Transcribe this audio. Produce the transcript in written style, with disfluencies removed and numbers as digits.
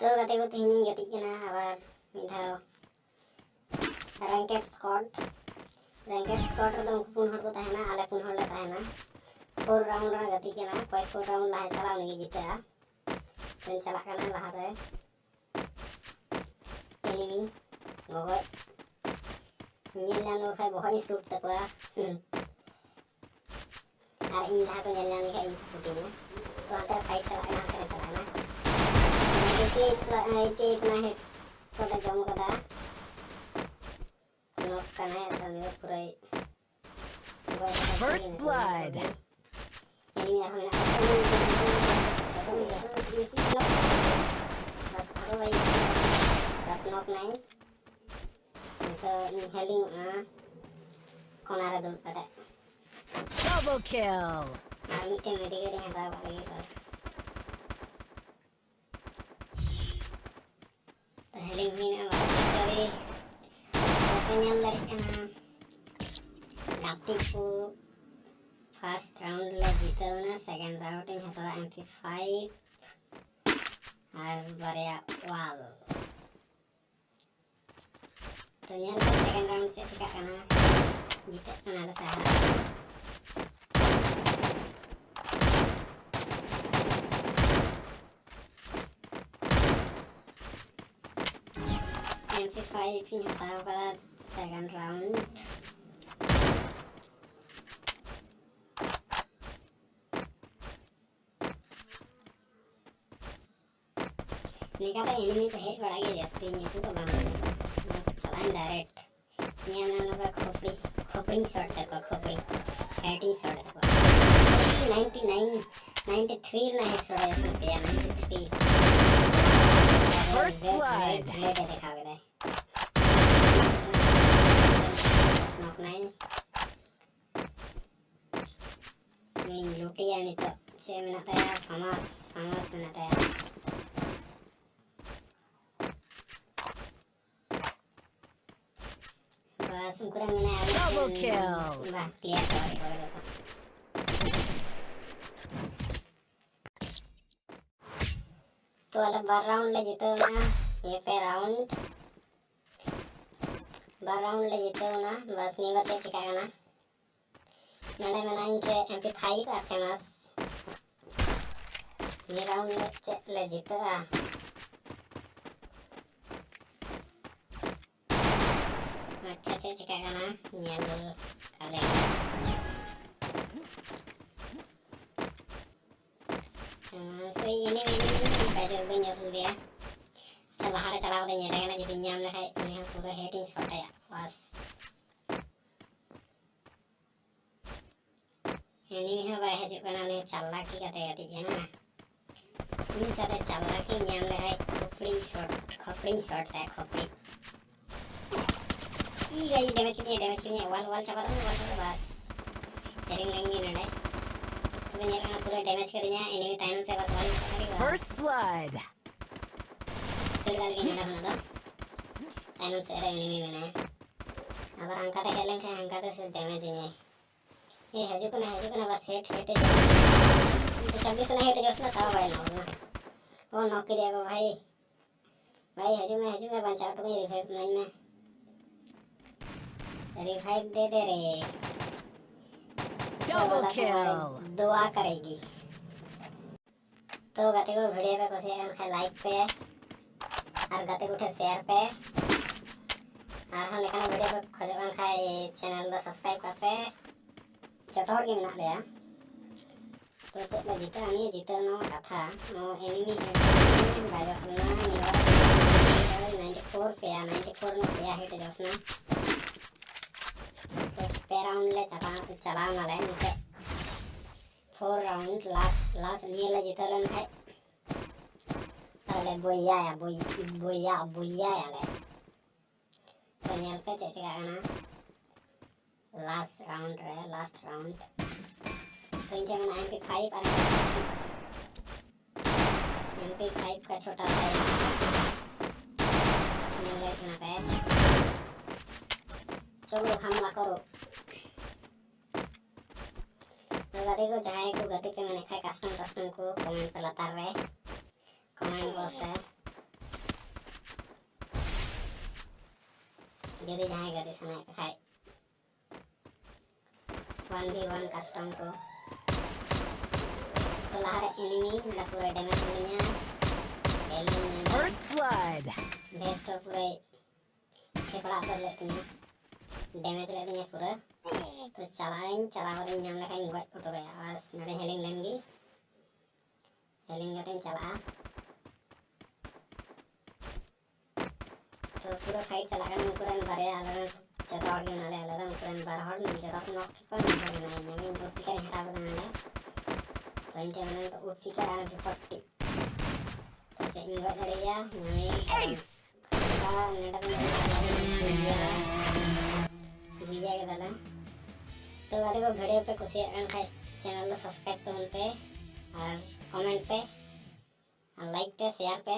तो गाते को तेहनी गति के ना आबार मिधाव रैंकेड स्क्वाड रे दो पुन हड़ को तहना आले पुन हड़ ले तहना 4 राउंड रा गति के ना कोई 4 राउंड लाहे चलाव नहीं जीता तेन चला करना लहा रे enemy Gogo nyel nyal no khai bohai shoot takwa ar in laha ko nyel nyal khai shooting है तो आता फाइट चला ना 88 ना है छोटा जम कदा नॉक करना है असल में पूरा First blood. एनिमी हमें बस अब भाई बस नॉक नहीं तो हेलिंग कोनारा दूर पड़ा Double kill. Army team medicate है बार वाले बस तो हेलिंग भी ना बस करे तो लड़के ना गाती को फर्स्ट राउंड ले जीते हो ना सेकंड राउंड में तो MP5 और बढ़िया वाल तो nyal second round से tika kana जीते kana ला सहारा MP5 ही हटाओ करा second round निकाला एनिमी तो हेड बढ़ा गया जैसे ये तो बांध डायरेक्ट यहाँ नानों का खोपड़ी शॉट तक खोपड़ी हेडिंग शॉट तक 99 93 ना हेड शॉट ऐसा किया 93 First blood. ग्रेड दिखा गया नॉक नहीं लूटिया नहीं तो 6 मिनट है फेमस मिनट है Double kill. Bah, clear sorry तो अलग बार राउंड ले जीते हो ना ये पे राउंड बार राउंड ले जीते हो ना बस नहीं बचे चिकागा ना नड़े में ना इंचे MP5 और फेमस ये राउंड ले जीते हो अच्छा से चिकागा ना ये लोग काले so ini baju banyak sudah ya salah deh nyerang aja jadi nyam lah ini yang pura heading shot ya pas ini है भाई है जो बनाने चला की कहते हैं ना इन सारे चला की nyam lah है खोपड़ी शॉट है खोपड़ी ई गई डैमेज कितनी है वॉल चबा दो बस हेडिंग लेंगे नड़े तो मैं यहाँ पूरा डैमेज कर दिया एनिमी टाइम से बस वाली First blood. फिर डाल के नड़ा बना दो टाइम से एनिमी बना अब अंका तो हेलेंगे अंका तो सिर्फ डैमेज ही है ये हजू को ना बस हेट तो 26 ना हेट जोसना था भाई ना वो नॉक कर दिया भाई हजू में बचा तो रिवाइव नहीं में रिवाइव दे रे Double kill. दुआ करेगी तो गते को वीडियो पे कोशिश लाइक पे और गते को शेयर पे और हम लेकिन वीडियो पे खोजन खाए चैनल को सब्सक्राइब करते जतोड़ के मिला लिया तो चेक जीता नहीं जीता नो कथा नो एनिमी है बाजसना 94 पे 94 नो पे हिट जोसना तो राउंड ले चला ना ले नीचे 4 राउंड लास्ट ये ले जीता लन है अरे बुया या ले तो नेल पे चेक करना लास्ट राउंड तो इनके मैंने MP5 और MP5 का छोटा है ये देखना पे चलो हमला करो तो गति को मैंने खाए कस्टम को कमेंट पे लता रहे कमेंट बॉक्स है जुदी जहाँ गति सनाए पे खाए 1v1 कस्टम को तो लहर एनिमी ला पूरा डैमेज मिलने alien First blood. Best of पूरे फेफड़ा कर लेते हैं डैमेज लेते हैं पूरा तो चला कर हम लोग इन गट उठ गया बस नडे हेलिंग लेंगी हेलिंग गटे चला तो पूरा फाइट चला कर पूरा बारे अलग जगह और के नाले अलग पूरा बार हॉट नहीं जगह को नॉक पर नहीं करना है मैं उठ के हटा बनाना तो इनके बना तो उठ के आना भी पट्टी तो चेंज कर दिया हमें Ace. नेट में बुया के डाला तो वाले को वीडियो पे कुछ खाए चैनल को सब्सक्राइब तो उन पे और कमेंट पे और लाइक पे शेयर पे